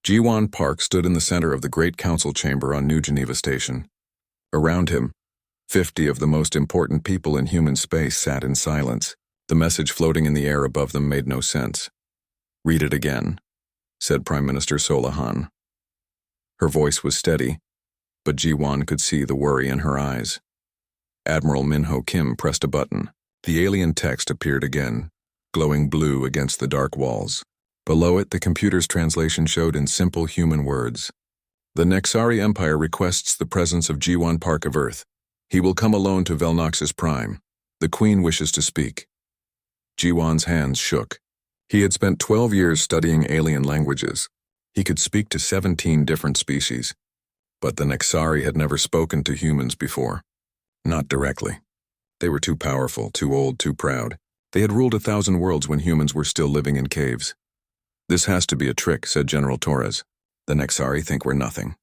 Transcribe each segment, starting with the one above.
Jiwan Park stood in the center of the great council chamber on New Geneva Station. Around him, 50 of the most important people in human space sat in silence. The message floating in the air above them made no sense. "Read it again," said Prime Minister Solahan. Her voice was steady, but Jiwan could see the worry in her eyes. Admiral Minho Kim pressed a button. The alien text appeared again, glowing blue against the dark walls. Below it, the computer's translation showed in simple human words. "The Nexari Empire requests the presence of Jiwan Park of Earth. He will come alone to Velnoxus Prime. The Queen wishes to speak." Jiwan's hands shook. He had spent 12 years studying alien languages. He could speak to 17 different species. But the Nexari had never spoken to humans before. Not directly. They were too powerful, too old, too proud. They had ruled 1,000 worlds when humans were still living in caves. "This has to be a trick," said General Torres. "The Nexari think we're nothing.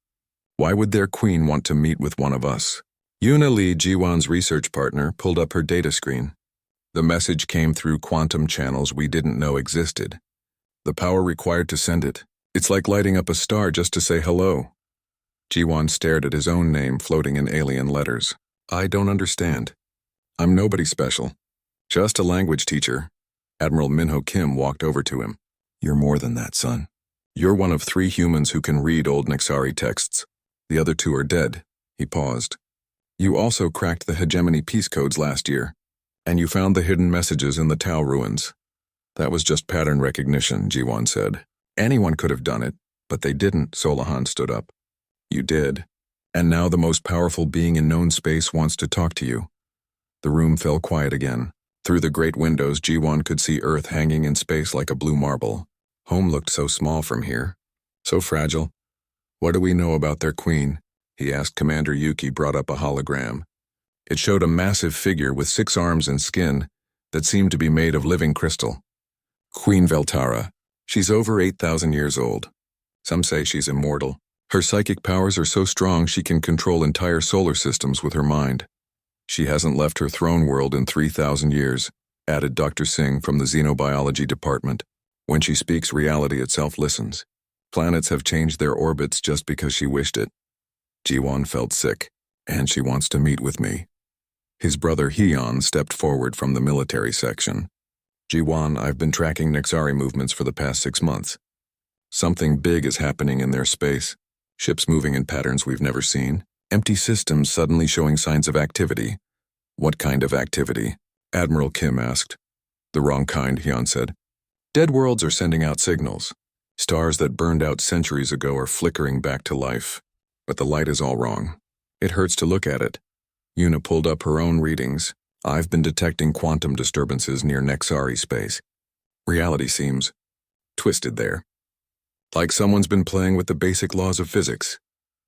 Why would their queen want to meet with one of us?" Yuna Lee, Jiwan's research partner, pulled up her data screen. The message came through quantum channels we didn't know existed. The power required to send it. It's like lighting up a star just to say hello. Jiwan stared at his own name floating in alien letters. "I don't understand. I'm nobody special. Just a language teacher." Admiral Minho Kim walked over to him. "You're more than that, son. You're one of 3 humans who can read old Nexari texts. The other 2 are dead." He paused. "You also cracked the hegemony peace codes last year, and you found the hidden messages in the Tau ruins." "That was just pattern recognition," Jiwan said. "Anyone could have done it, but they didn't." Solahan stood up. "You did. And now the most powerful being in known space wants to talk to you." The room fell quiet again. Through the great windows, Jiwan could see Earth hanging in space like a blue marble. Home looked so small from here. So fragile. "What do we know about their queen?" he asked. Commander Yuki brought up a hologram. It showed a massive figure with 6 arms and skin that seemed to be made of living crystal. "Queen Veltara. She's over 8,000 years old. Some say she's immortal. Her psychic powers are so strong she can control entire solar systems with her mind. She hasn't left her throne world in 3,000 years, added Dr. Singh from the Xenobiology Department. When she speaks, reality itself listens. Planets have changed their orbits just because she wished it." Jiwan felt sick, "And she wants to meet with me." His brother Heon stepped forward from the military section. "Jiwan, I've been tracking Nexari movements for the past 6 months. Something big is happening in their space. Ships moving in patterns we've never seen. Empty systems suddenly showing signs of activity." "What kind of activity?" Admiral Kim asked. "The wrong kind," Heon said. "Dead worlds are sending out signals. Stars that burned out centuries ago are flickering back to life. But the light is all wrong. It hurts to look at it." Yuna pulled up her own readings. "I've been detecting quantum disturbances near Nexari space. Reality seems twisted there. Like someone's been playing with the basic laws of physics."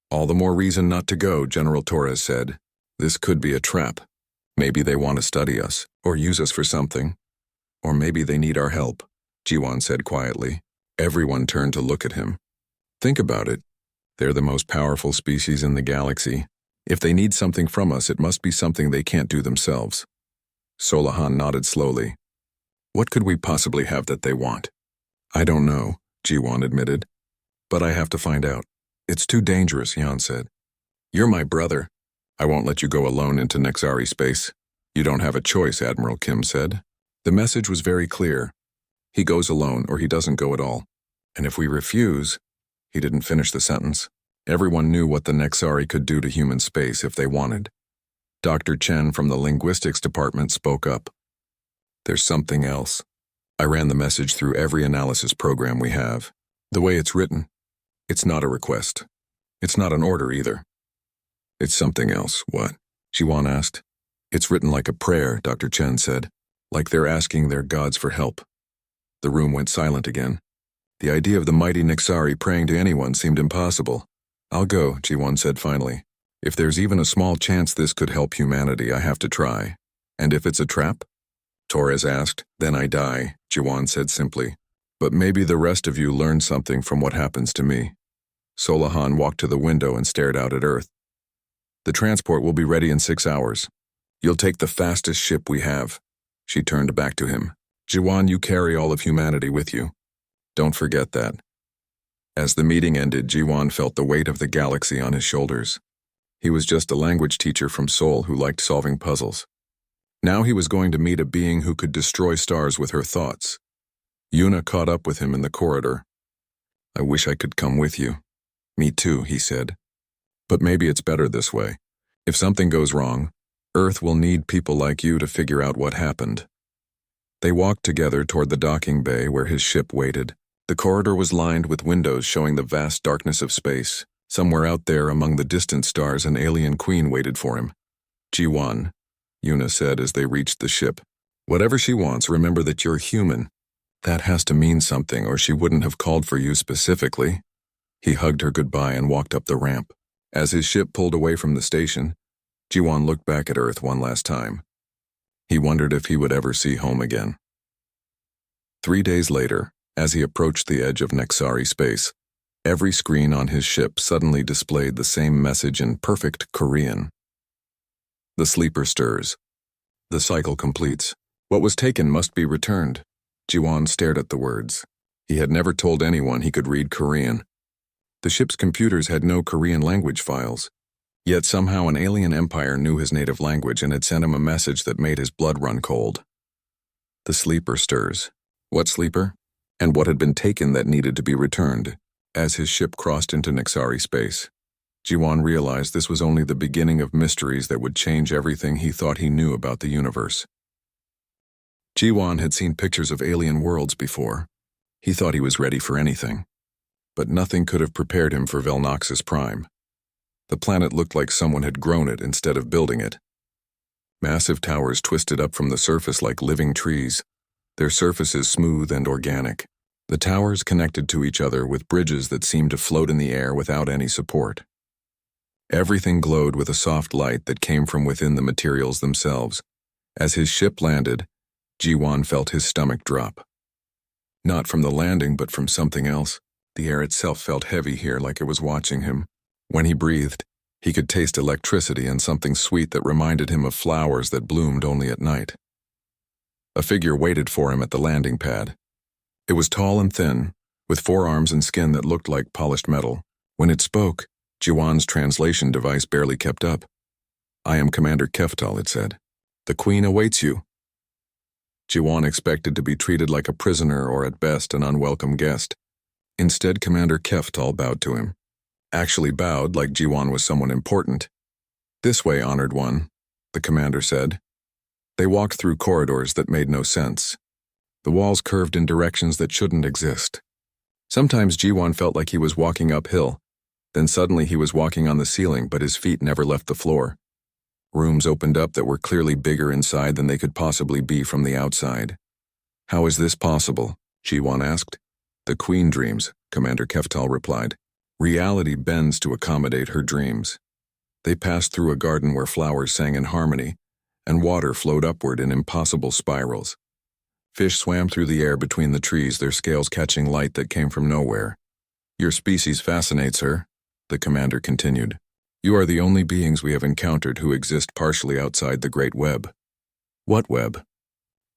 "All the more reason not to go," General Torres said. "This could be a trap. Maybe they want to study us, or use us for something. Or maybe they need our help," Jiwan said quietly. Everyone turned to look at him. "Think about it. They're the most powerful species in the galaxy. If they need something from us, it must be something they can't do themselves." Solahan nodded slowly. "What could we possibly have that they want?" "I don't know," Jiwan admitted. "But I have to find out." "It's too dangerous," Jan said. "You're my brother. I won't let you go alone into Nexari space." "You don't have a choice," Admiral Kim said. The message was very clear. He goes alone or he doesn't go at all. And if we refuse... He didn't finish the sentence. Everyone knew what the Nexari could do to human space if they wanted. Dr. Chen from the linguistics department spoke up. "There's something else. I ran the message through every analysis program we have. The way it's written, it's not a request. It's not an order either. It's something else." "What?" Jiwan asked. "It's written like a prayer," Dr. Chen said. "Like they're asking their gods for help." The room went silent again. The idea of the mighty Nexari praying to anyone seemed impossible. "I'll go," Jiwan said finally. "If there's even a small chance this could help humanity, I have to try." "And if it's a trap?" Torres asked. "Then I die," Jiwan said simply. "But maybe the rest of you learn something from what happens to me." Solahan walked to the window and stared out at Earth. "The transport will be ready in 6 hours. You'll take the fastest ship we have." She turned back to him. "Jiwan, you carry all of humanity with you. Don't forget that." As the meeting ended, Jiwan felt the weight of the galaxy on his shoulders. He was just a language teacher from Seoul who liked solving puzzles. Now he was going to meet a being who could destroy stars with her thoughts. Yuna caught up with him in the corridor. "I wish I could come with you." "Me too," he said. "But maybe it's better this way. If something goes wrong, Earth will need people like you to figure out what happened." They walked together toward the docking bay where his ship waited. The corridor was lined with windows showing the vast darkness of space. Somewhere out there among the distant stars, an alien queen waited for him. "Ji-won," Yuna said as they reached the ship. "Whatever she wants, remember that you're human. That has to mean something, or she wouldn't have called for you specifically." He hugged her goodbye and walked up the ramp. As his ship pulled away from the station, Ji-won looked back at Earth one last time. He wondered if he would ever see home again. 3 days later, as he approached the edge of Nexari space, every screen on his ship suddenly displayed the same message in perfect Korean. "The sleeper stirs. The cycle completes. What was taken must be returned." Ji-won stared at the words. He had never told anyone he could read Korean. The ship's computers had no Korean language files. Yet somehow an alien empire knew his native language and had sent him a message that made his blood run cold. The sleeper stirs. What sleeper? And what had been taken that needed to be returned? As his ship crossed into Nexari space, Ji-won realized this was only the beginning of mysteries that would change everything he thought he knew about the universe. Ji-won had seen pictures of alien worlds before. He thought he was ready for anything. But nothing could have prepared him for Velnoxus Prime. The planet looked like someone had grown it instead of building it. Massive towers twisted up from the surface like living trees, their surfaces smooth and organic. The towers connected to each other with bridges that seemed to float in the air without any support. Everything glowed with a soft light that came from within the materials themselves. As his ship landed, Ji-won felt his stomach drop. Not from the landing, but from something else. The air itself felt heavy here, like it was watching him. When he breathed, he could taste electricity and something sweet that reminded him of flowers that bloomed only at night. A figure waited for him at the landing pad. It was tall and thin, with forearms and skin that looked like polished metal. When it spoke, Ji-won's translation device barely kept up. "I am Commander Keftal," it said. "The Queen awaits you." Ji-won expected to be treated like a prisoner or at best an unwelcome guest. Instead, Commander Keftal bowed to him. Actually bowed like Ji-won was someone important. "This way, Honored One," the commander said. They walked through corridors that made no sense. The walls curved in directions that shouldn't exist. Sometimes Ji-won felt like he was walking uphill. Then suddenly he was walking on the ceiling, but his feet never left the floor. Rooms opened up that were clearly bigger inside than they could possibly be from the outside. "How is this possible?" Ji-won asked. "The Queen dreams," Commander Keftal replied. "Reality bends to accommodate her dreams." They passed through a garden where flowers sang in harmony, and water flowed upward in impossible spirals. Fish swam through the air between the trees, their scales catching light that came from nowhere. "Your species fascinates her," the commander continued. "You are the only beings we have encountered who exist partially outside the Great Web." "What web?"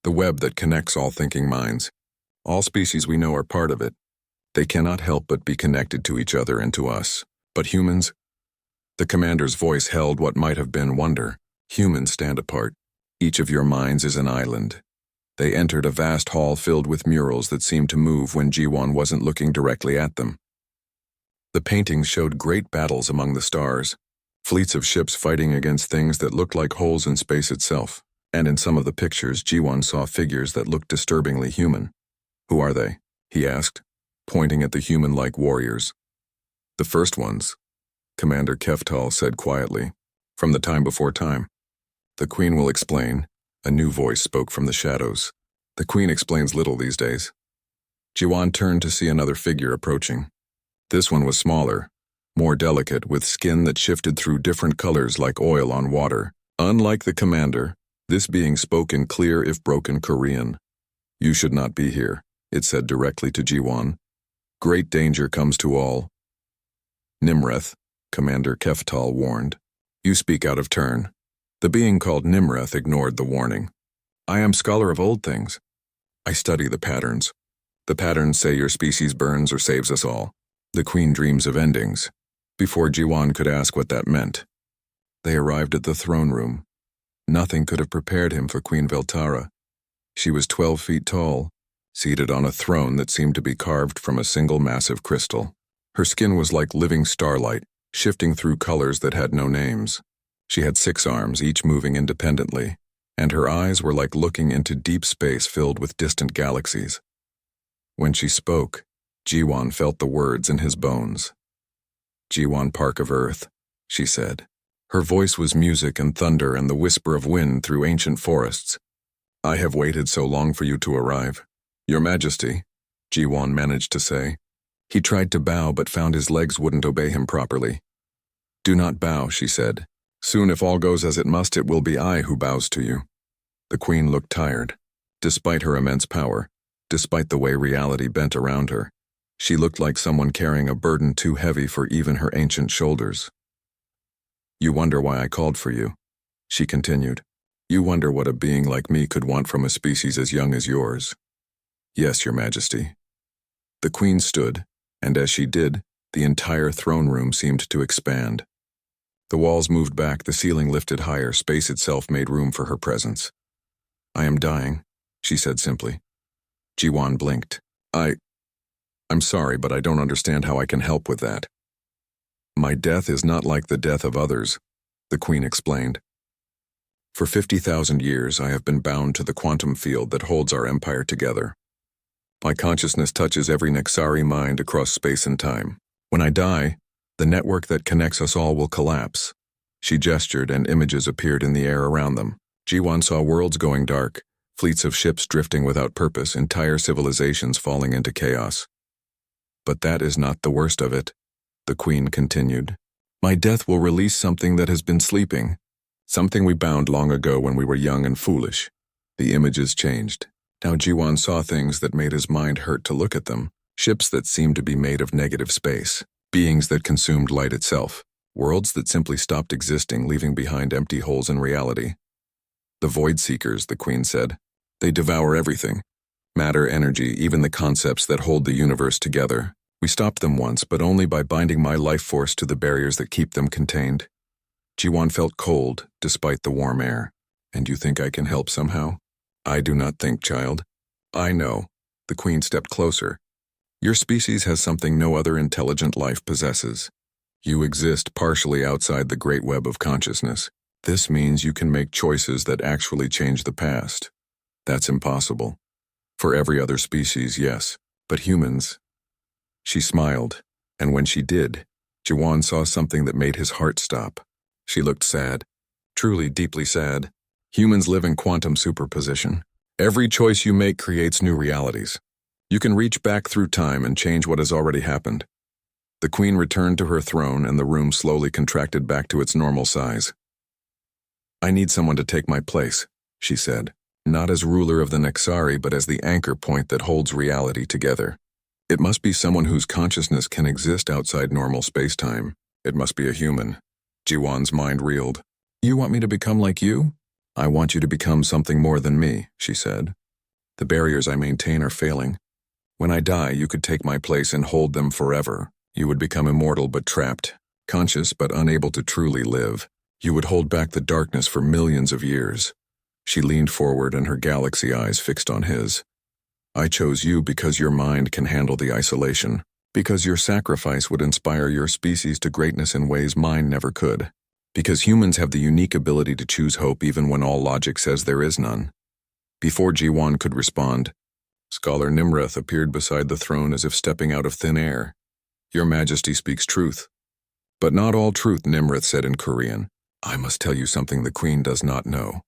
"The web that connects all thinking minds. All species we know are part of it. They cannot help but be connected to each other and to us. But humans?" The commander's voice held what might have been wonder. "Humans stand apart. Each of your minds is an island." They entered a vast hall filled with murals that seemed to move when Ji-won wasn't looking directly at them. The paintings showed great battles among the stars, fleets of ships fighting against things that looked like holes in space itself, and in some of the pictures Ji-won saw figures that looked disturbingly human. "Who are they?" he asked, pointing at the human-like warriors. "The first ones," Commander Keftal said quietly, "from the time before time. The Queen will explain." A new voice spoke from the shadows. "The Queen explains little these days." Ji-won turned to see another figure approaching. This one was smaller, more delicate, with skin that shifted through different colors like oil on water. Unlike the commander, this being spoke in clear if broken Korean. "You should not be here," it said directly to Ji-won. "Great danger comes to all." "Nimreth," Commander Keftal warned. "You speak out of turn." The being called Nimreth ignored the warning. "I am scholar of old things. I study the patterns. The patterns say your species burns or saves us all. The queen dreams of endings. Before Jiwan could ask what that meant, they arrived at the throne room. Nothing could have prepared him for Queen Veltara. She was 12 feet tall, seated on a throne that seemed to be carved from a single massive crystal. Her skin was like living starlight, shifting through colors that had no names. She had 6 arms, each moving independently, and her eyes were like looking into deep space filled with distant galaxies. When she spoke, Jiwan felt the words in his bones. "Jiwan Park of Earth," she said. Her voice was music and thunder and the whisper of wind through ancient forests. "I have waited so long for you to arrive. Your Majesty," Jiwan managed to say. He tried to bow but found his legs wouldn't obey him properly. "Do not bow," she said. "Soon, if all goes as it must, it will be I who bows to you." The queen looked tired. Despite her immense power, despite the way reality bent around her, she looked like someone carrying a burden too heavy for even her ancient shoulders. "You wonder why I called for you," she continued. "You wonder what a being like me could want from a species as young as yours." "Yes, Your Majesty." The queen stood, and as she did, the entire throne room seemed to expand. The walls moved back, the ceiling lifted higher, space itself made room for her presence. "I am dying," she said simply. Jiwan blinked. I'm sorry, but I don't understand how I can help with that." "My death is not like the death of others," the queen explained. "For 50,000 years, I have been bound to the quantum field that holds our empire together. My consciousness touches every Nexari mind across space and time. When I die, the network that connects us all will collapse." She gestured, and images appeared in the air around them. Jiwan saw worlds going dark, fleets of ships drifting without purpose, entire civilizations falling into chaos. "But that is not the worst of it," the queen continued. "My death will release something that has been sleeping, something we bound long ago when we were young and foolish." The images changed. Now Jiwan saw things that made his mind hurt to look at them, ships that seemed to be made of negative space, beings that consumed light itself, worlds that simply stopped existing, leaving behind empty holes in reality. "The Void Seekers," the queen said. "They devour everything. Matter, energy, even the concepts that hold the universe together. We stopped them once, but only by binding my life force to the barriers that keep them contained." Jiwan felt cold, despite the warm air. "And you think I can help somehow?" "I do not think, child. I know." The queen stepped closer. "Your species has something no other intelligent life possesses. You exist partially outside the great web of consciousness. This means you can make choices that actually change the past. That's impossible. For every other species, yes, but humans..." She smiled, and when she did, Jiwan saw something that made his heart stop. She looked sad, truly deeply sad. Humans live in quantum superposition. Every choice you make creates new realities. You can reach back through time and change what has already happened. The queen returned to her throne, and the room slowly contracted back to its normal size. "I need someone to take my place," she said, "not as ruler of the Nexari, but as the anchor point that holds reality together. It must be someone whose consciousness can exist outside normal space-time. It must be a human." Jiwan's mind reeled. "You want me to become like you?" "I want you to become something more than me," she said. "The barriers I maintain are failing. When I die, you could take my place and hold them forever. You would become immortal but trapped, conscious but unable to truly live. You would hold back the darkness for millions of years." She leaned forward, and her galaxy eyes fixed on his. "I chose you because your mind can handle the isolation, because your sacrifice would inspire your species to greatness in ways mine never could, because humans have the unique ability to choose hope even when all logic says there is none." Before Jiwan could respond, Scholar Nimrith appeared beside the throne as if stepping out of thin air. "Your Majesty speaks truth." "But not all truth," Nimrith said in Korean. "I must tell you something the queen does not know."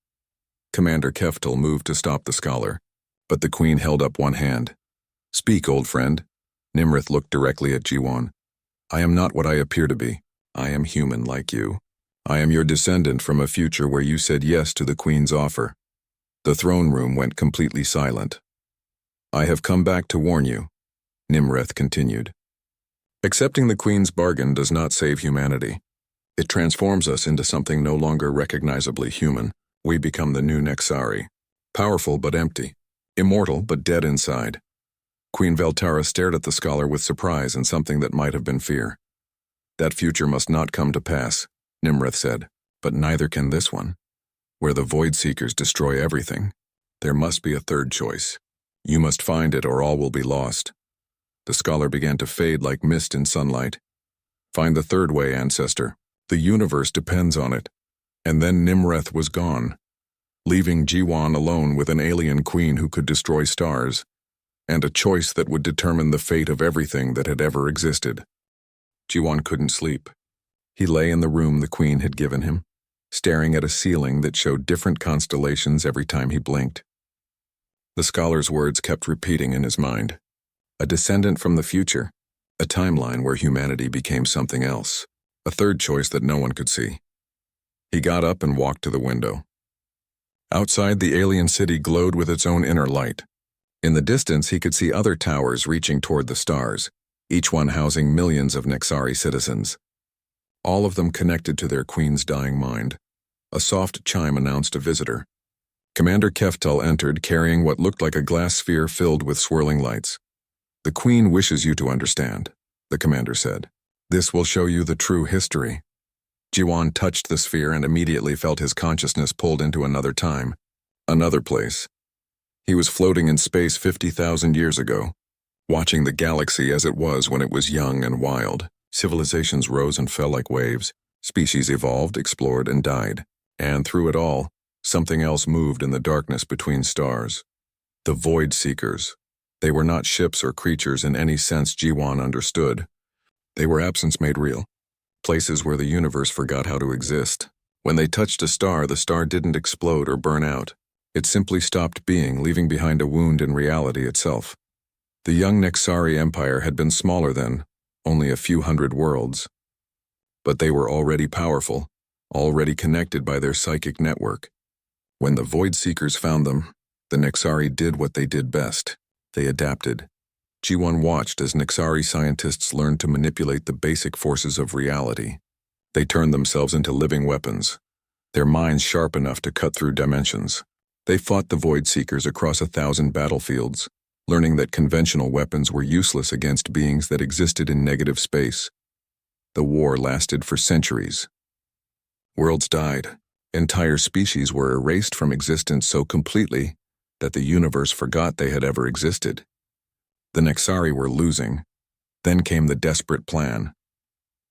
Commander Keftel moved to stop the scholar, but the queen held up one hand. "Speak, old friend." Nimrith looked directly at Jiwan. "I am not what I appear to be. I am human like you. I am your descendant from a future where you said yes to the queen's offer." The throne room went completely silent. "I have come back to warn you," Nimrith continued. "Accepting the queen's bargain does not save humanity. It transforms us into something no longer recognizably human. We become the new Nexari, powerful but empty, immortal but dead inside. Queen Veltara stared at the scholar with surprise and something that might have been fear. That future must not come to pass, Nimrith said, but neither can this one. Where the Void Seekers destroy everything, there must be a third choice. You must find it or all will be lost. The scholar began to fade like mist in sunlight. Find the third way, ancestor. The universe depends on it. And then Nimrith was gone, leaving Jiwan alone with an alien queen who could destroy stars, and a choice that would determine the fate of everything that had ever existed. Jiwan couldn't sleep. He lay in the room the queen had given him, staring at a ceiling that showed different constellations every time he blinked. The scholar's words kept repeating in his mind. A descendant from the future, a timeline where humanity became something else, a third choice that no one could see. He got up and walked to the window. Outside, the alien city glowed with its own inner light. In the distance, he could see other towers reaching toward the stars, each one housing millions of Nexari citizens. All of them connected to their queen's dying mind. A soft chime announced a visitor. Commander Keftal entered carrying what looked like a glass sphere filled with swirling lights. The queen wishes you to understand, the commander said. This will show you the true history. Jiwan touched the sphere and immediately felt his consciousness pulled into another time, another place. He was floating in space 50,000 years ago, watching the galaxy as it was when it was young and wild. Civilizations rose and fell like waves. Species evolved, explored, and died. And through it all, something else moved in the darkness between stars. The Void Seekers. They were not ships or creatures in any sense Jiwan understood. They were absence made real. Places where the universe forgot how to exist. When they touched a star, the star didn't explode or burn out. It simply stopped being, leaving behind a wound in reality itself. The young Nexari Empire had been smaller then, only a few hundred worlds. But they were already powerful, already connected by their psychic network. When the Void Seekers found them, the Nexari did what they did best. They adapted. Jiwan watched as Nexari scientists learned to manipulate the basic forces of reality. They turned themselves into living weapons, their minds sharp enough to cut through dimensions. They fought the Void Seekers across 1,000 battlefields, learning that conventional weapons were useless against beings that existed in negative space. The war lasted for centuries. Worlds died. Entire species were erased from existence so completely that the universe forgot they had ever existed. The Nexari were losing. Then came the desperate plan.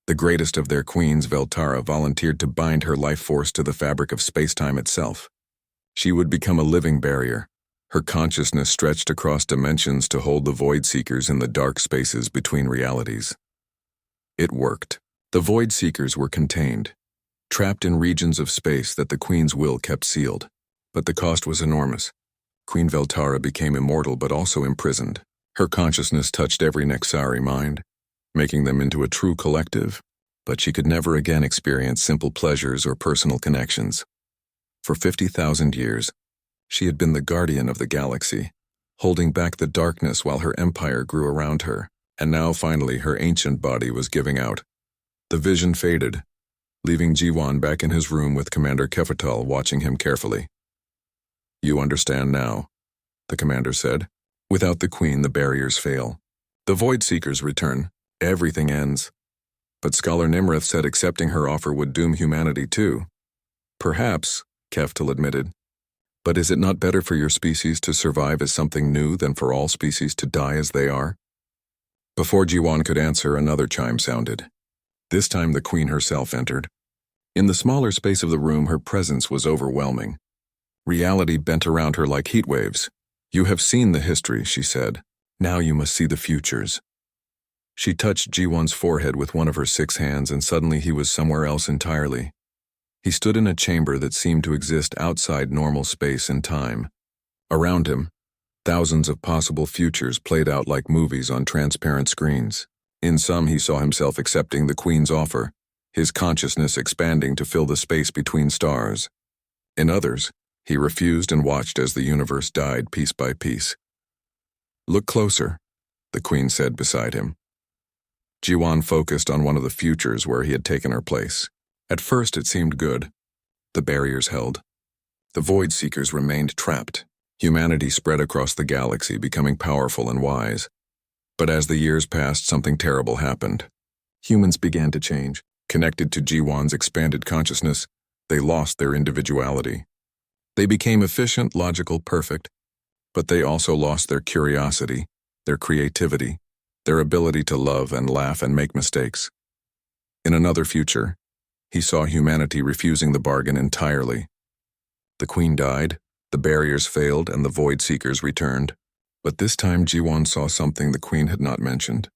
The greatest of their queens, Veltara, volunteered to bind her life force to the fabric of space-time itself. She would become a living barrier, her consciousness stretched across dimensions to hold the Void Seekers in the dark spaces between realities. It worked. The Void Seekers were contained, trapped in regions of space that the Queen's will kept sealed. But the cost was enormous. Queen Veltara became immortal but also imprisoned. Her consciousness touched every Nexari mind, making them into a true collective, but she could never again experience simple pleasures or personal connections. For 50,000 years, she had been the guardian of the galaxy, holding back the darkness while her empire grew around her, and now finally her ancient body was giving out. The vision faded, leaving Jiwan back in his room with Commander Keftal watching him carefully. You understand now, the commander said. Without the Queen, the barriers fail. The Void Seekers return. Everything ends. But Scholar Nimrith said accepting her offer would doom humanity too. Perhaps, Keftal admitted. But is it not better for your species to survive as something new than for all species to die as they are? Before Jiwan could answer, another chime sounded. This time the Queen herself entered. In the smaller space of the room, her presence was overwhelming. Reality bent around her like heat waves. You have seen the history, she said. Now you must see the futures. She touched Jiwan's forehead with one of her 6 hands, and suddenly he was somewhere else entirely. He stood in a chamber that seemed to exist outside normal space and time. Around him, thousands of possible futures played out like movies on transparent screens. In some, he saw himself accepting the Queen's offer, his consciousness expanding to fill the space between stars. In others, he refused and watched as the universe died piece by piece. Look closer, the Queen said beside him. Jiwan focused on one of the futures where he had taken her place. At first it seemed good. The barriers held. The Void Seekers remained trapped, Humanity spread across the galaxy, becoming powerful and wise. But as the years passed, something terrible happened. Humans began to change. Connected to G1's expanded consciousness, they lost their individuality. They became efficient, logical, perfect, but they also lost their curiosity, their creativity, their ability to love and laugh and make mistakes. In another future, he saw humanity refusing the bargain entirely. The Queen died, the barriers failed, and the Void Seekers returned. But this time G1 saw something the Queen had not mentioned.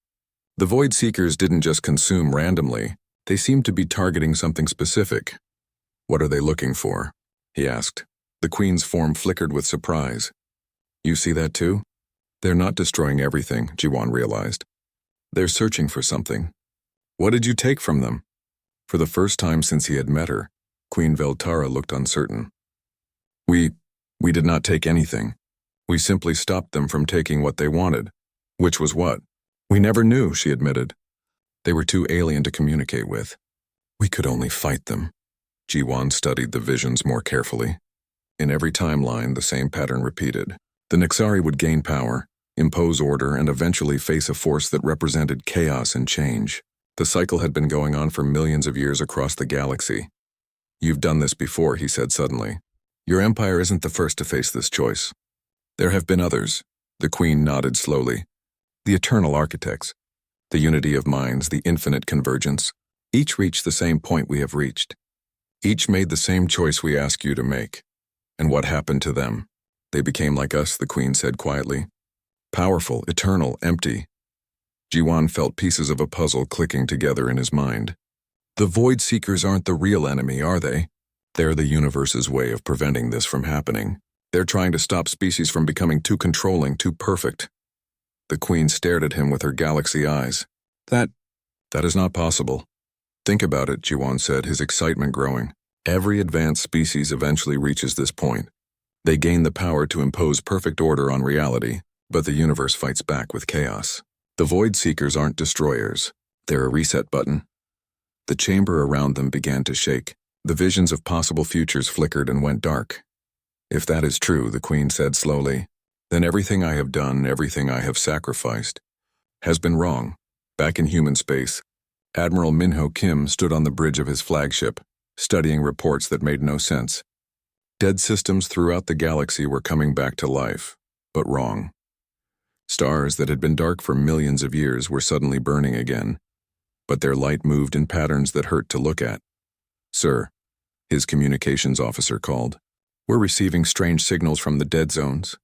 The Void Seekers didn't just consume randomly, they seemed to be targeting something specific. "What are they looking for?" he asked. The Queen's form flickered with surprise. "You see that too? They're not destroying everything," G1 realized. "They're searching for something." "What did you take from them?" For the first time since he had met her, Queen Veltara looked uncertain. We did not take anything. We simply stopped them from taking what they wanted." "Which was what?" "We never knew," she admitted. "They were too alien to communicate with. We could only fight them." G1 studied the visions more carefully. In every timeline, the same pattern repeated. The Nexari would gain power, impose order, and eventually face a force that represented chaos and change. The cycle had been going on for millions of years across the galaxy. "You've done this before," he said suddenly. "Your empire isn't the first to face this choice. There have been others." The Queen nodded slowly. "The eternal architects, the unity of minds, the infinite convergence. Each reached the same point we have reached. Each made the same choice we ask you to make. And what happened to them? They became like us," the Queen said quietly. "Powerful, eternal, empty." G1 felt pieces of a puzzle clicking together in his mind. "The Void Seekers aren't the real enemy, are they? They're the universe's way of preventing this from happening. They're trying to stop species from becoming too controlling, too perfect." The Queen stared at him with her galaxy eyes. That is not possible." "Think about it," G1 said, his excitement growing. "Every advanced species eventually reaches this point. They gain the power to impose perfect order on reality, but the universe fights back with chaos. The Void Seekers aren't destroyers. They're a reset button." The chamber around them began to shake. The visions of possible futures flickered and went dark. "If that is true," the Queen said slowly, "then everything I have done, everything I have sacrificed, has been wrong." Back in human space, Admiral Minho Kim stood on the bridge of his flagship, studying reports that made no sense. Dead systems throughout the galaxy were coming back to life, but wrong. Stars that had been dark for millions of years were suddenly burning again, but their light moved in patterns that hurt to look at. "Sir," his communications officer called, "we're receiving strange signals from the dead zones.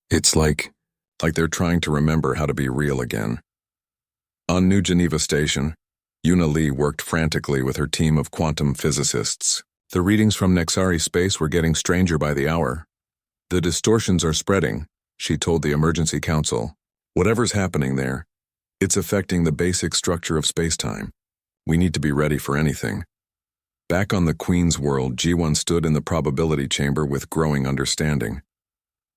It's like they're trying to remember how to be real again." On New Geneva Station, Yuna Lee worked frantically with her team of quantum physicists. The readings from Nexari space were getting stranger by the hour. "The distortions are spreading," she told the Emergency Council. "Whatever's happening there, it's affecting the basic structure of space-time. We need to be ready for anything." Back on the Queen's world, G1 stood in the probability chamber with growing understanding.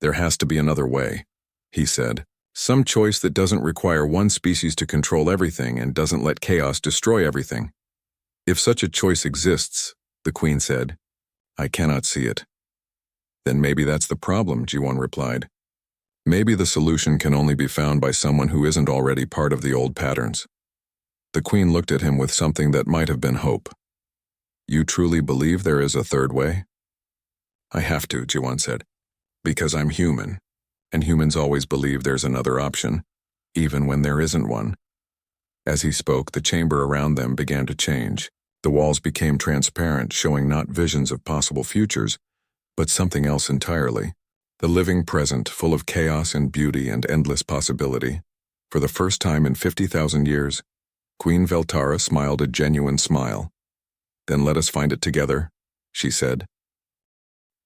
"There has to be another way," he said. "Some choice that doesn't require one species to control everything and doesn't let chaos destroy everything." "If such a choice exists," the Queen said, "I cannot see it." "Then maybe that's the problem," G1 replied. "Maybe the solution can only be found by someone who isn't already part of the old patterns." The Queen looked at him with something that might have been hope. "You truly believe there is a third way?" "I have to," G1 said, "because I'm human, and humans always believe there's another option, even when there isn't one." As he spoke, the chamber around them began to change. The walls became transparent, showing not visions of possible futures, but something else entirely. The living present, full of chaos and beauty and endless possibility. For the first time in 50,000 years, Queen Veltara smiled a genuine smile. "Then let us find it together," she said.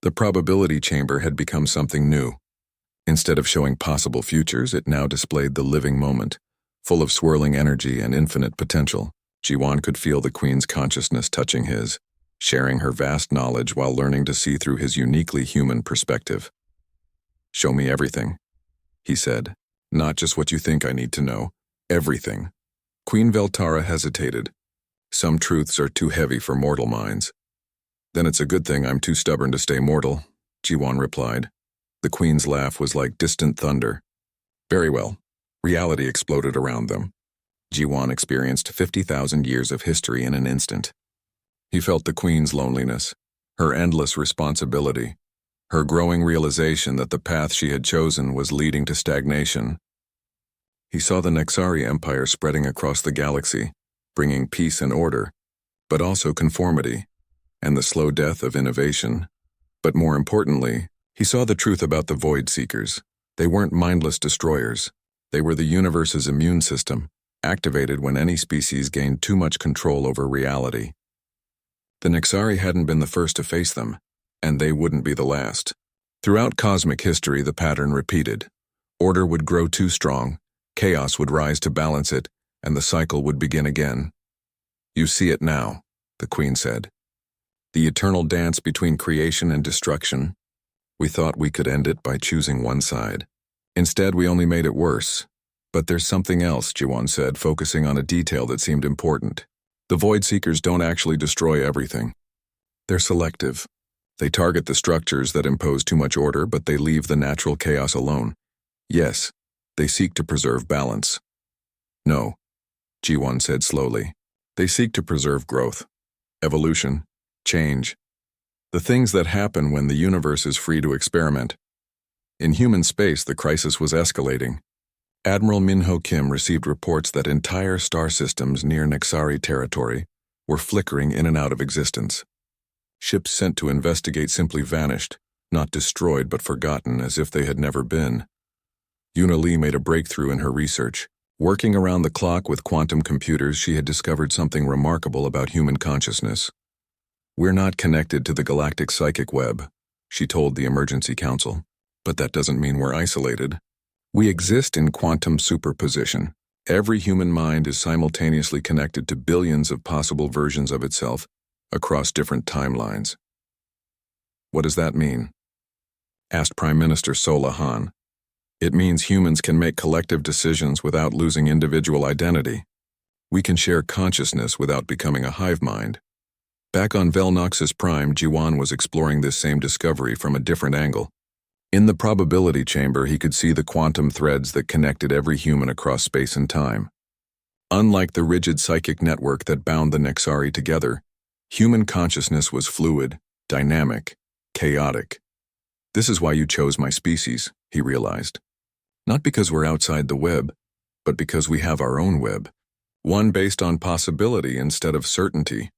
The probability chamber had become something new. Instead of showing possible futures, it now displayed the living moment, full of swirling energy and infinite potential. G1 could feel the Queen's consciousness touching his, sharing her vast knowledge while learning to see through his uniquely human perspective. "Show me everything," he said. "Not just what you think I need to know. Everything." Queen Veltara hesitated. "Some truths are too heavy for mortal minds." "Then it's a good thing I'm too stubborn to stay mortal," G1 replied. The Queen's laugh was like distant thunder. Very well. Reality exploded around them. Jiwan experienced 50,000 years of history in an instant. He felt the Queen's loneliness, her endless responsibility, her growing realization that the path she had chosen was leading to stagnation. He saw the Nexari Empire spreading across the galaxy, bringing peace and order, but also conformity, and the slow death of innovation. But more importantly, he saw the truth about the Void Seekers. They weren't mindless destroyers. They were the universe's immune system, activated when any species gained too much control over reality. The Nexari hadn't been the first to face them, and they wouldn't be the last. Throughout cosmic history, the pattern repeated. Order would grow too strong, chaos would rise to balance it, and the cycle would begin again. You see it now, the Queen said. The eternal dance between creation and destruction. We thought we could end it by choosing one side. Instead, we only made it worse. But there's something else, Jiwan said, focusing on a detail that seemed important. The Void Seekers don't actually destroy everything. They're selective. They target the structures that impose too much order, but they leave the natural chaos alone. Yes, they seek to preserve balance. No, Jiwan said slowly. They seek to preserve growth, evolution, change. The things that happen when the universe is free to experiment. In human space, the crisis was escalating. Admiral Minho Kim received reports that entire star systems near Nexari territory were flickering in and out of existence. Ships sent to investigate simply vanished, not destroyed but forgotten as if they had never been. Yuna Lee made a breakthrough in her research. Working around the clock with quantum computers, she had discovered something remarkable about human consciousness. We're not connected to the galactic psychic web, she told the emergency council, but that doesn't mean we're isolated. We exist in quantum superposition. Every human mind is simultaneously connected to billions of possible versions of itself across different timelines. What does that mean? Asked Prime Minister Sola Han. It means humans can make collective decisions without losing individual identity. We can share consciousness without becoming a hive mind. Back on Velnoxus Prime, Jiwan was exploring this same discovery from a different angle. In the probability chamber, he could see the quantum threads that connected every human across space and time. Unlike the rigid psychic network that bound the Nexari together, human consciousness was fluid, dynamic, chaotic. This is why you chose my species, he realized. Not because we're outside the web, but because we have our own web, one based on possibility instead of certainty.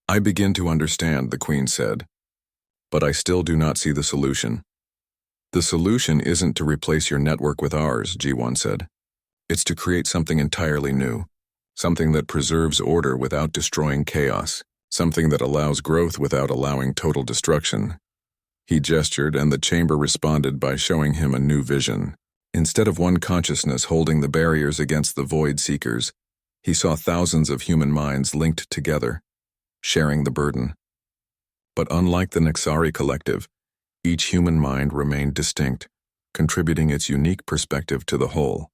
I begin to understand, the Queen said, but I still do not see the solution. The solution isn't to replace your network with ours, G1 said. It's to create something entirely new, something that preserves order without destroying chaos, something that allows growth without allowing total destruction. He gestured, and the chamber responded by showing him a new vision. Instead of one consciousness holding the barriers against the Void Seekers, he saw thousands of human minds linked together, sharing the burden. But unlike the Nexari collective, each human mind remained distinct, contributing its unique perspective to the whole.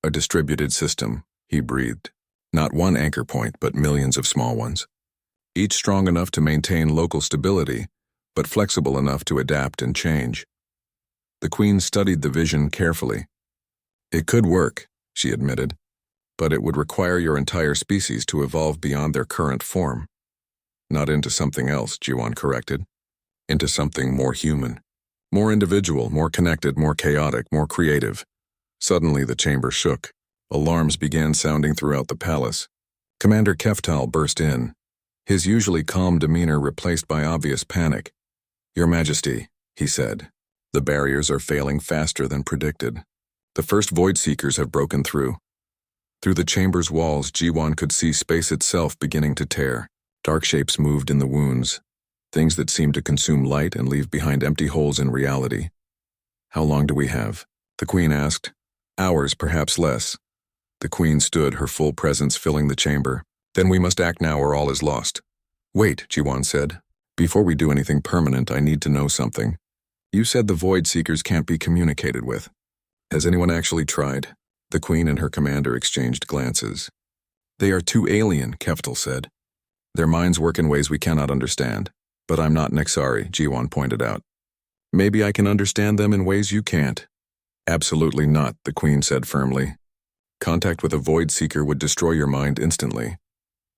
A distributed system, he breathed. Not one anchor point, but millions of small ones. Each strong enough to maintain local stability, but flexible enough to adapt and change. The Queen studied the vision carefully. It could work, she admitted, but it would require your entire species to evolve beyond their current form. Not into something else, Jiwan corrected. Into something more human. More individual, more connected, more chaotic, more creative. Suddenly the chamber shook. Alarms began sounding throughout the palace. Commander Keftal burst in, his usually calm demeanor replaced by obvious panic. Your Majesty, he said, the barriers are failing faster than predicted. The first Void Seekers have broken through. Through the chamber's walls, Jiwan could see space itself beginning to tear. Dark shapes moved in the wounds, things that seemed to consume light and leave behind empty holes in reality. How long do we have? The Queen asked. Hours, perhaps less. The Queen stood, her full presence filling the chamber. Then we must act now or all is lost. Wait, Jiwan said. Before we do anything permanent, I need to know something. You said the Void Seekers can't be communicated with. Has anyone actually tried? The Queen and her commander exchanged glances. They are too alien, Keftal said. Their minds work in ways we cannot understand. But I'm not Nexari, Jiwan pointed out. Maybe I can understand them in ways you can't. Absolutely not, the Queen said firmly. Contact with a void seeker would destroy your mind instantly.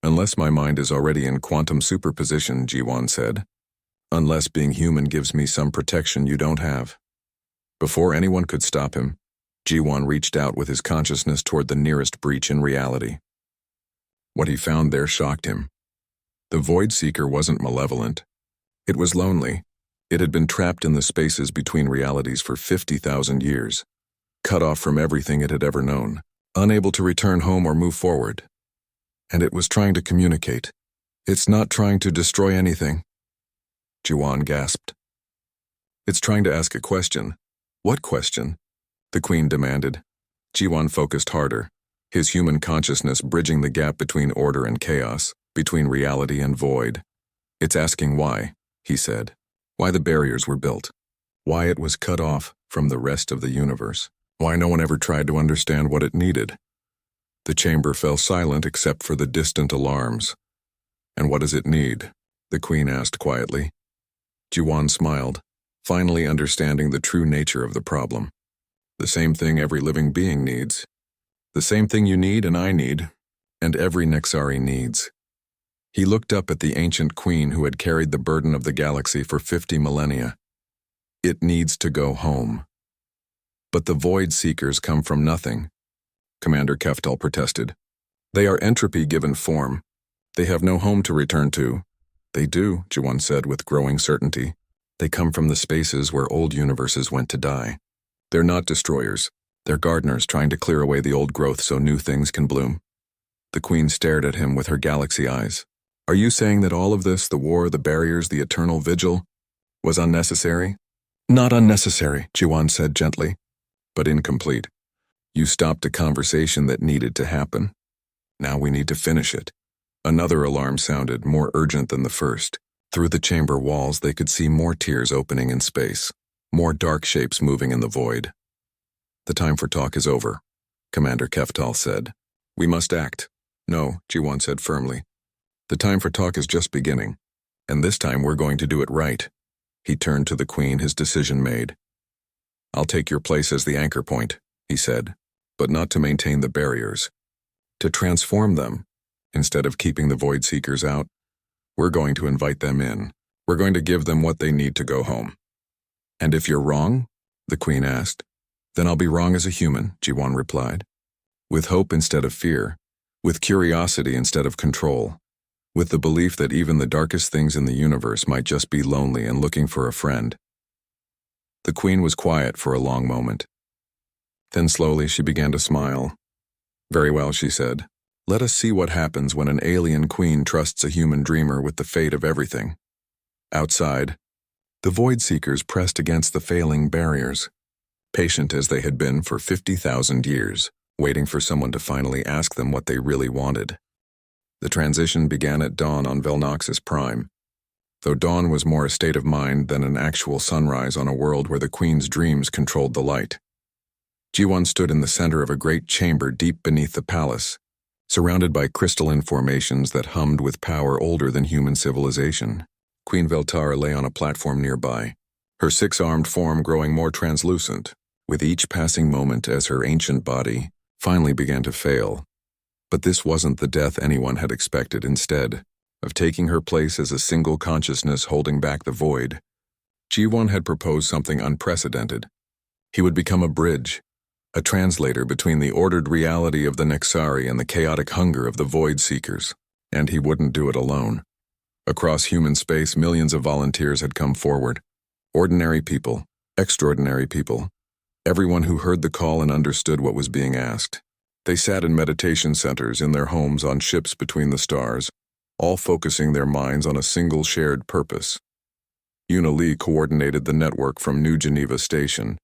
Unless my mind is already in quantum superposition, Jiwan said. Unless being human gives me some protection you don't have. Before anyone could stop him, Jiwan reached out with his consciousness toward the nearest breach in reality. What he found there shocked him. The void seeker wasn't malevolent. It was lonely. It had been trapped in the spaces between realities for 50,000 years, cut off from everything it had ever known, unable to return home or move forward. And it was trying to communicate. It's not trying to destroy anything. Jiwan gasped. It's trying to ask a question. What question? The Queen demanded. Jiwan focused harder, his human consciousness bridging the gap between order and chaos, between reality and void. It's asking why, he said. Why the barriers were built. Why it was cut off from the rest of the universe. Why no one ever tried to understand what it needed. The chamber fell silent except for the distant alarms. And what does it need? The Queen asked quietly. Jiwan smiled, finally understanding the true nature of the problem. The same thing every living being needs. The same thing you need and I need, and every Nexari needs. He looked up at the ancient queen who had carried the burden of the galaxy for 50 millennia. It needs to go home. But the void seekers come from nothing, Commander Keftal protested. They are entropy given form. They have no home to return to. They do, Jiwan said with growing certainty. They come from the spaces where old universes went to die. They're not destroyers. They're gardeners trying to clear away the old growth so new things can bloom. The Queen stared at him with her galaxy eyes. Are you saying that all of this, the war, the barriers, the eternal vigil, was unnecessary? Not unnecessary, Jiwan said gently, but incomplete. You stopped a conversation that needed to happen. Now we need to finish it. Another alarm sounded, more urgent than the first. Through the chamber walls they could see more tears opening in space, more dark shapes moving in the void. The time for talk is over, Commander Keftal said. We must act. No, Jiwan said firmly. The time for talk is just beginning, and this time we're going to do it right. He turned to the Queen, his decision made. I'll take your place as the anchor point, he said, but not to maintain the barriers. To transform them, instead of keeping the void seekers out, we're going to invite them in. We're going to give them what they need to go home. And if you're wrong, the Queen asked, then I'll be wrong as a human, Jiwan replied. With hope instead of fear, with curiosity instead of control, with the belief that even the darkest things in the universe might just be lonely and looking for a friend. The Queen was quiet for a long moment. Then slowly she began to smile. Very well, she said. Let us see what happens when an alien queen trusts a human dreamer with the fate of everything. Outside, the void seekers pressed against the failing barriers, patient as they had been for 50,000 years, waiting for someone to finally ask them what they really wanted. The transition began at dawn on Velnoxus Prime, though dawn was more a state of mind than an actual sunrise on a world where the Queen's dreams controlled the light. Jiwan stood in the center of a great chamber deep beneath the palace, surrounded by crystalline formations that hummed with power older than human civilization. Queen Veltara lay on a platform nearby, her six-armed form growing more translucent, with each passing moment as her ancient body finally began to fail. But this wasn't the death anyone had expected. Instead of taking her place as a single consciousness holding back the void, Jiwan had proposed something unprecedented. He would become a bridge, a translator between the ordered reality of the Nexari and the chaotic hunger of the void seekers. And he wouldn't do it alone. Across human space, millions of volunteers had come forward. Ordinary people, extraordinary people, everyone who heard the call and understood what was being asked. They sat in meditation centers in their homes on ships between the stars, all focusing their minds on a single shared purpose. Una Lee coordinated the network from New Geneva Station.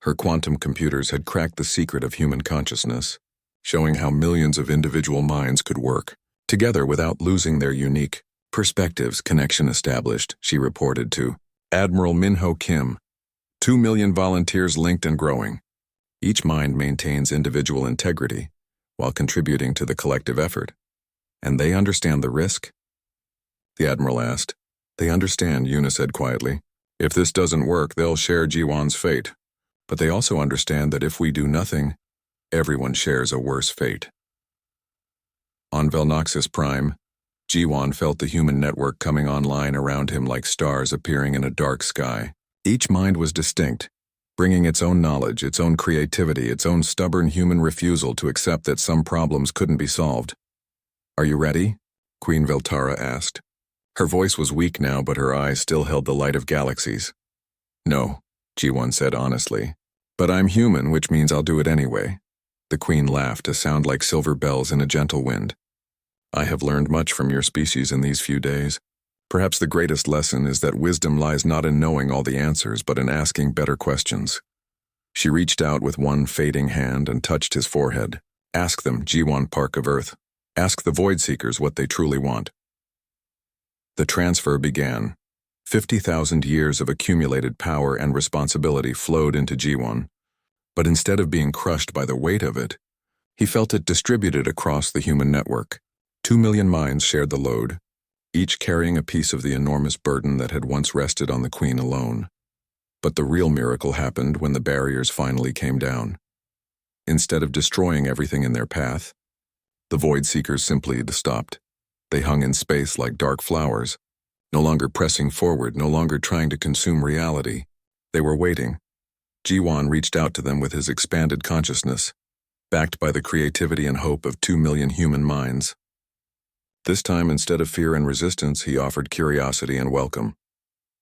Her quantum computers had cracked the secret of human consciousness, showing how millions of individual minds could work together without losing their unique perspectives. Connection established, she reported to Admiral Minho Kim. 2 million volunteers linked and growing. Each mind maintains individual integrity while contributing to the collective effort. And they understand the risk? The Admiral asked. They understand, Una said quietly. If this doesn't work, they'll share Jiwan's fate. But they also understand that if we do nothing, everyone shares a worse fate. On Velnoxus Prime, Jiwan felt the human network coming online around him like stars appearing in a dark sky. Each mind was distinct, bringing its own knowledge, its own creativity, its own stubborn human refusal to accept that some problems couldn't be solved. "Are you ready?" Queen Veltara asked. Her voice was weak now, but her eyes still held the light of galaxies. "No," Jiwan said honestly. "But I'm human, which means I'll do it anyway." The queen laughed, a sound like silver bells in a gentle wind. "I have learned much from your species in these few days. Perhaps the greatest lesson is that wisdom lies not in knowing all the answers, but in asking better questions." She reached out with one fading hand and touched his forehead. "Ask them, Jiwan Park of Earth. Ask the Void Seekers what they truly want." The transfer began. 50,000 years of accumulated power and responsibility flowed into Jiwan. But instead of being crushed by the weight of it, he felt it distributed across the human network. 2 million minds shared the load, each carrying a piece of the enormous burden that had once rested on the Queen alone. But the real miracle happened when the barriers finally came down. Instead of destroying everything in their path, the Void Seekers simply stopped. They hung in space like dark flowers, no longer pressing forward, no longer trying to consume reality. They were waiting. Jiwan reached out to them with his expanded consciousness, backed by the creativity and hope of 2 million human minds. This time, instead of fear and resistance, he offered curiosity and welcome.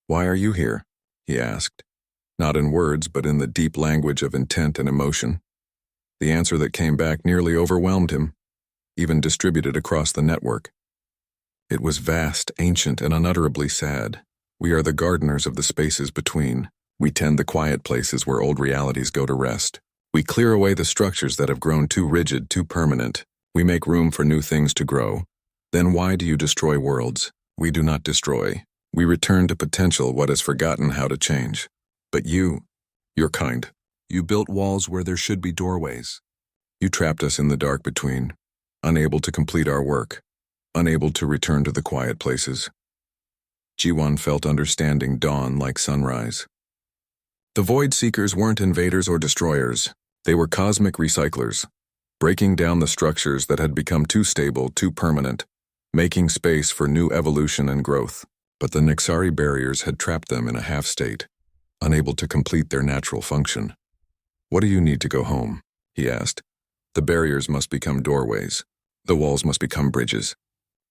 "Why are you here?" he asked, not in words, but in the deep language of intent and emotion. The answer that came back nearly overwhelmed him, even distributed across the network. It was vast, ancient, and unutterably sad. "We are the gardeners of the spaces between. We tend the quiet places where old realities go to rest. We clear away the structures that have grown too rigid, too permanent. We make room for new things to grow. Then why do you destroy worlds? We do not destroy. We return to potential what has forgotten how to change. But you're kind. You built walls where there should be doorways. You trapped us in the dark between, unable to complete our work, unable to return to the quiet places." Jiwan felt understanding dawn like sunrise. The Void Seekers weren't invaders or destroyers. They were cosmic recyclers, breaking down the structures that had become too stable, too permanent, making space for new evolution and growth. But the Nexari barriers had trapped them in a half-state, unable to complete their natural function. "What do you need to go home?" he asked. "The barriers must become doorways. The walls must become bridges.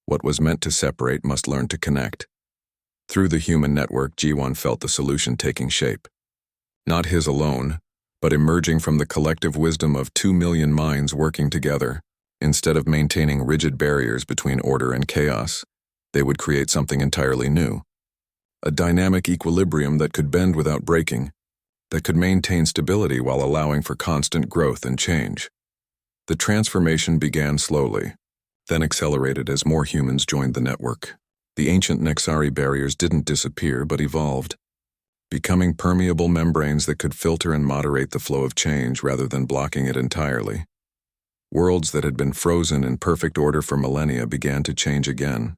What was meant to separate must learn to connect." Through the human network, Jiwan felt the solution taking shape. Not his alone, but emerging from the collective wisdom of 2 million minds working together. Instead of maintaining rigid barriers between order and chaos, they would create something entirely new. A dynamic equilibrium that could bend without breaking, that could maintain stability while allowing for constant growth and change. The transformation began slowly, then accelerated as more humans joined the network. The ancient Nexari barriers didn't disappear but evolved, becoming permeable membranes that could filter and moderate the flow of change rather than blocking it entirely. Worlds that had been frozen in perfect order for millennia began to change again.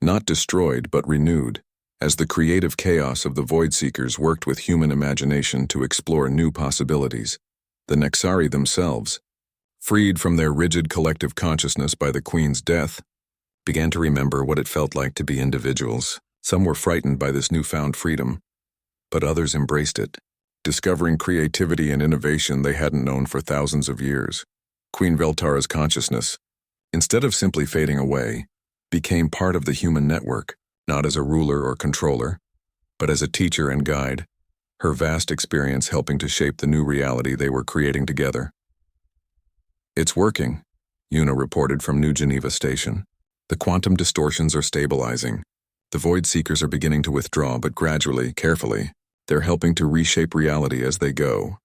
Not destroyed, but renewed, as the creative chaos of the Void Seekers worked with human imagination to explore new possibilities. The Nexari themselves, freed from their rigid collective consciousness by the Queen's death, began to remember what it felt like to be individuals. Some were frightened by this newfound freedom, but others embraced it, discovering creativity and innovation they hadn't known for thousands of years. Queen Veltara's consciousness, instead of simply fading away, became part of the human network, not as a ruler or controller, but as a teacher and guide, her vast experience helping to shape the new reality they were creating together. "It's working," Una reported from New Geneva Station. "The quantum distortions are stabilizing. The Void Seekers are beginning to withdraw, but gradually, carefully, they're helping to reshape reality as they go."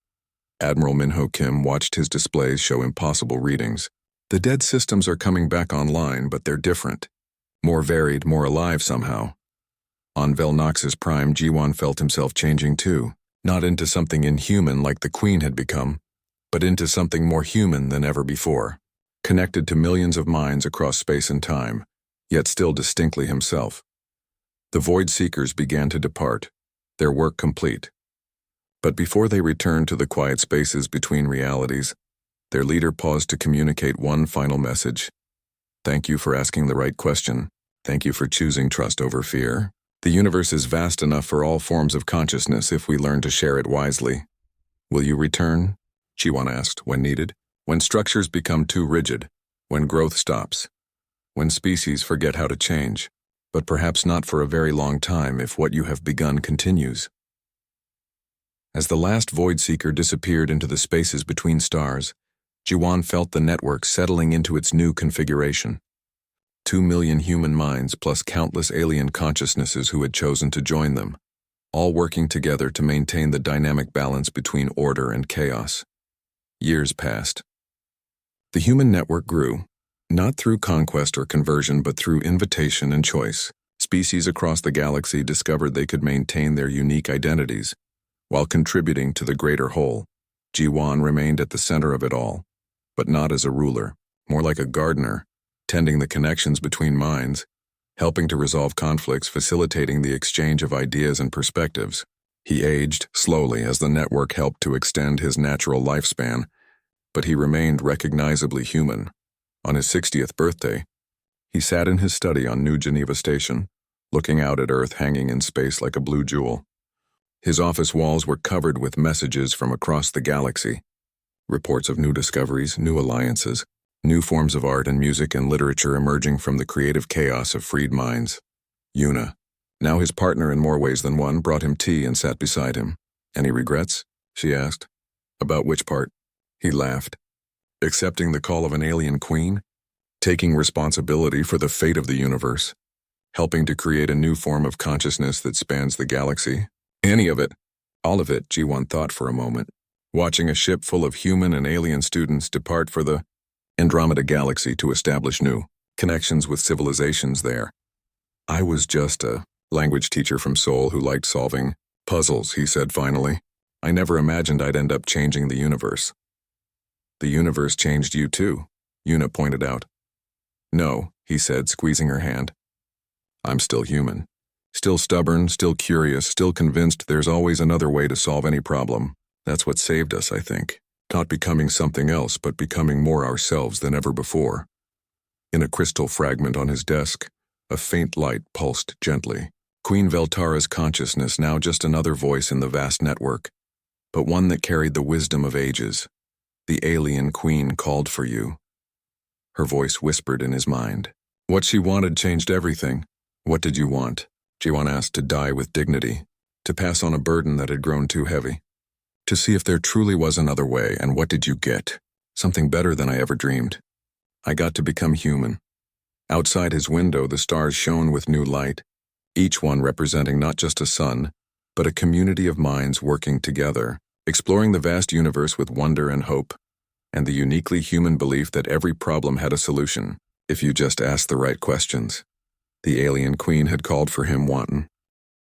Admiral Minho Kim watched his displays show impossible readings. "The dead systems are coming back online, but they're different. More varied, more alive somehow." On Velnoxus Prime, Jiwan felt himself changing too, not into something inhuman like the Queen had become, but into something more human than ever before, connected to millions of minds across space and time, yet still distinctly himself. The Void Seekers began to depart, their work complete. But before they returned to the quiet spaces between realities, their leader paused to communicate one final message. Thank you for asking the right question. Thank you for choosing trust over fear. The universe is vast enough for all forms of consciousness if we learn to share it wisely. Will you return? Jiwan asked, when needed. When structures become too rigid, when growth stops, when species forget how to change, but perhaps not for a very long time if what you have begun continues. As the last Void Seeker disappeared into the spaces between stars, Jiwan felt the network settling into its new configuration. 2 million human minds plus countless alien consciousnesses who had chosen to join them, all working together to maintain the dynamic balance between order and chaos. Years passed. The human network grew, not through conquest or conversion but through invitation and choice. Species across the galaxy discovered they could maintain their unique identities, while contributing to the greater whole. Jiwan remained at the center of it all, but not as a ruler, more like a gardener, tending the connections between minds, helping to resolve conflicts, facilitating the exchange of ideas and perspectives. He aged slowly as the network helped to extend his natural lifespan, but he remained recognizably human. On his 60th birthday, he sat in his study on New Geneva Station, looking out at Earth hanging in space like a blue jewel. His office walls were covered with messages from across the galaxy, reports of new discoveries, new alliances, new forms of art and music and literature emerging from the creative chaos of freed minds. Yuna, now his partner in more ways than one, brought him tea and sat beside him. Any regrets? She asked. About which part? He laughed. Accepting the call of an alien queen? Taking responsibility for the fate of the universe? Helping to create a new form of consciousness that spans the galaxy? Any of it. All of it, Jiwan thought for a moment. Watching a ship full of human and alien students depart for the Andromeda Galaxy to establish new connections with civilizations there. I was just a language teacher from Seoul who liked solving puzzles, he said finally. I never imagined I'd end up changing the universe. The universe changed you too, Yuna pointed out. No, he said, squeezing her hand. I'm still human. Still stubborn, still curious, still convinced there's always another way to solve any problem. That's what saved us, I think. Not becoming something else, but becoming more ourselves than ever before. In a crystal fragment on his desk, a faint light pulsed gently. Queen Veltara's consciousness, now just another voice in the vast network, but one that carried the wisdom of ages. The alien queen called for you. Her voice whispered in his mind. What she wanted changed everything. What did you want? Jiwan asked. To die with dignity, to pass on a burden that had grown too heavy, to see if there truly was another way. And what did you get? Something better than I ever dreamed. I got to become human. Outside his window, the stars shone with new light, each one representing not just a sun, but a community of minds working together, exploring the vast universe with wonder and hope, and the uniquely human belief that every problem had a solution, if you just asked the right questions. The alien queen had called for him wanton.